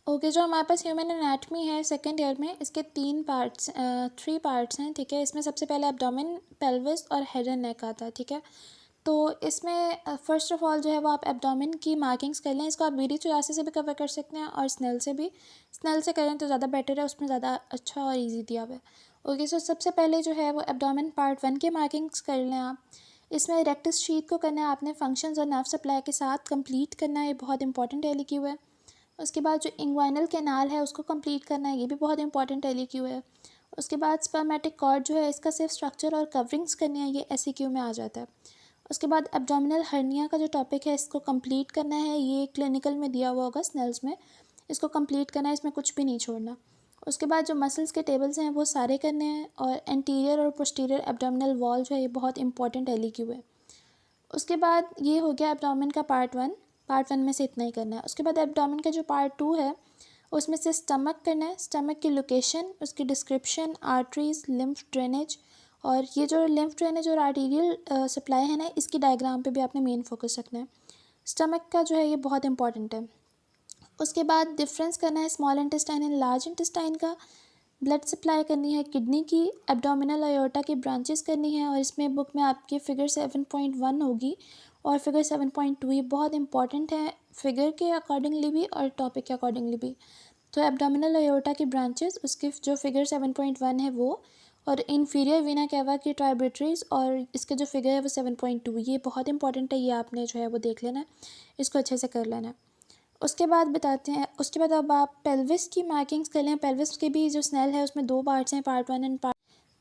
Okay, जो हमारे पास human anatomy है सेकेंड ईयर में, इसके थ्री पार्ट्स हैं, ठीक है। इसमें सबसे पहले एब्डोमेन, पेल्विस और हेड एंड नेक आता है, ठीक है। तो इसमें फर्स्ट ऑफ ऑल जो है वो आप एब्डोमेन की मार्किंग्स कर लें। इसको आप BD84 से भी कवर कर सकते हैं और स्नेल से भी। स्नेल से करें तो ज़्यादा बेटर है, उसमें ज़्यादा अच्छा और ईजी दिया हुआ है। ओके, सो सबसे पहले जो है वो एब्डोमेन पार्ट 1 के मार्किंग्स कर लें आप। इसमें रेक्टस शीथ को करना है आपने फंक्शंस और नर्व सप्लाई के साथ कंप्लीट करना है, ये बहुत इंपॉर्टेंट है, लिखी हुआ है। उसके बाद जो इंग्वाइनल कैनाल है उसको कंप्लीट करना है, ये भी बहुत इंपॉर्टेंट LEQ है। उसके बाद स्पर्मेटिक कॉर्ड जो है इसका सिर्फ स्ट्रक्चर और कवरिंग्स करनी है, ये SEQ में आ जाता है। उसके बाद एब्डोमिनल हर्निया का जो टॉपिक है इसको कंप्लीट करना है, ये क्लिनिकल में दिया हुआ होगा स्नेल्स में। इसको कंप्लीट करना है, इसमें कुछ भी नहीं छोड़ना। उसके बाद जो मसल्स के टेबल्स हैं वो सारे करने हैं, और एंटीरियर और पोस्टीरियर एब्डोमिनल वॉल जो है ये बहुत इंपॉर्टेंट LEQ है। उसके बाद ये हो गया एब्डोमेन का पार्ट 1 में से इतना ही करना है। उसके बाद एब्डोमेन का जो पार्ट 2 है उसमें से स्टमक करना है, स्टमक की लोकेशन, उसकी डिस्क्रिप्शन, आर्टरीज, लिम्फ ड्रेनेज, और ये जो लिम्फ ड्रेनेज और आर्टीरियल सप्लाई है ना, इसकी डायग्राम पे भी आपने मेन फोकस रखना है। स्टमक का जो है ये बहुत इंपॉर्टेंट है। उसके बाद डिफरेंस करना है small intestine and large intestine का। ब्लड सप्लाई करनी है किडनी की, एब्डोमिनल अयोर्टा की ब्रांचेस करनी है, और इसमें बुक में आपकी फिगर 7.1 होगी और फिगर 7.2, ये बहुत इंपॉर्टेंट है फिगर के अकॉर्डिंगली भी और टॉपिक के अकॉर्डिंगली भी। तो एब्डोमिनल अयोर्टा की ब्रांचेस, उसकी जो फिगर 7.1 है वो, और इन्फीरियर वीना कैवा की ट्राइब्यूटरीज, और इसके जो फिगर है वो 7.2, ये बहुत इंपॉर्टेंट है, ये आपने जो है वो देख लेना है, इसको अच्छे से कर लेना है। उसके बाद बताते हैं, उसके बाद अब आप पेल्विस की मार्किंग्स कर लें। पेल्विस के भी जो स्नेल है उसमें 2 पार्ट्स हैं, पार्ट 1 एंड पार्ट।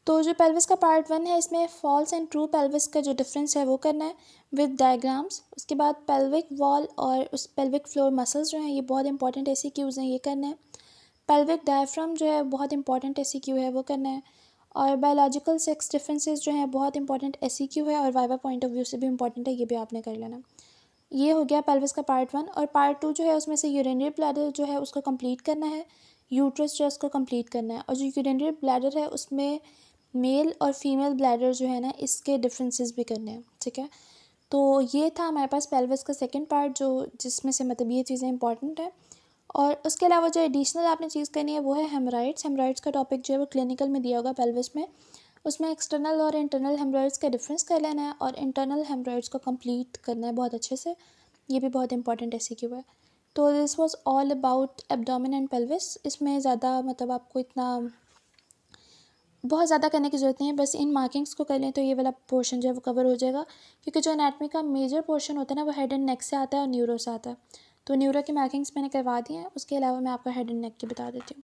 तो जो पेल्विस का पार्ट 1 है इसमें फॉल्स एंड ट्रू पेल्विस का जो डिफरेंस है वो करना है विद डायग्राम्स। उसके बाद पेल्विक वॉल और उस पेल्विक फ्लोर मसल्स जो हैं ये बहुत इंपॉर्टेंट SEQs हैं, ये करना है। पेल्विक डायफ्राम जो है बहुत इंपॉर्टेंट SEQ है, वो करना है। और बायोलॉजिकल सेक्स डिफरेंसेस जो हैं बहुत इंपॉर्टेंट SEQ है, और वाइवा पॉइंट ऑफ व्यू से भी इंपॉर्टेंट है, ये भी आपने कर लेना। ये हो गया पेल्विस का पार्ट 1। और पार्ट 2 जो है उसमें से यूरिनरी ब्लैडर जो है उसको कंप्लीट करना है, यूट्रस जो है उसको कंप्लीट करना है, और जो यूरिनरी ब्लैडर है उसमें मेल और फीमेल ब्लैडर जो है ना इसके डिफरेंसेस भी करने हैं, ठीक है। तो ये था हमारे पास पेल्विस का सेकंड पार्ट, जो जिसमें से मतलब ये चीज़ें इंपॉर्टेंट है। और उसके अलावा जो एडिशनल आपने चीज़ करनी है वो है हेमराइड्स। हेमराइड्स का टॉपिक जो है वो क्लिनिकल में दिया होगा पेल्विस में। उसमें एक्सटर्नल और इंटरनल हेमराइड्स का डिफरेंस कर लेना है, और इंटरनल हेमराइड्स को कंप्लीट करना है बहुत अच्छे से, ये भी बहुत इंपॉर्टेंट SEQ है। तो this was all about abdomen and pelvis. इसमें ज़्यादा मतलब आपको इतना बहुत ज़्यादा करने की ज़रूरत नहीं है, बस इन मार्किंग्स को कर लें तो ये वाला पोर्शन जो है वो कवर हो जाएगा। क्योंकि जो एनाटमी का मेजर पोर्शन होता है ना वो हेड एंड नेक से आता है और न्यूरो से आता है। तो न्यूरो की मार्किंग्स मैंने करवा दी हैं, उसके अलावा मैं आपका हेड एंड नेक की बता देती हूँ।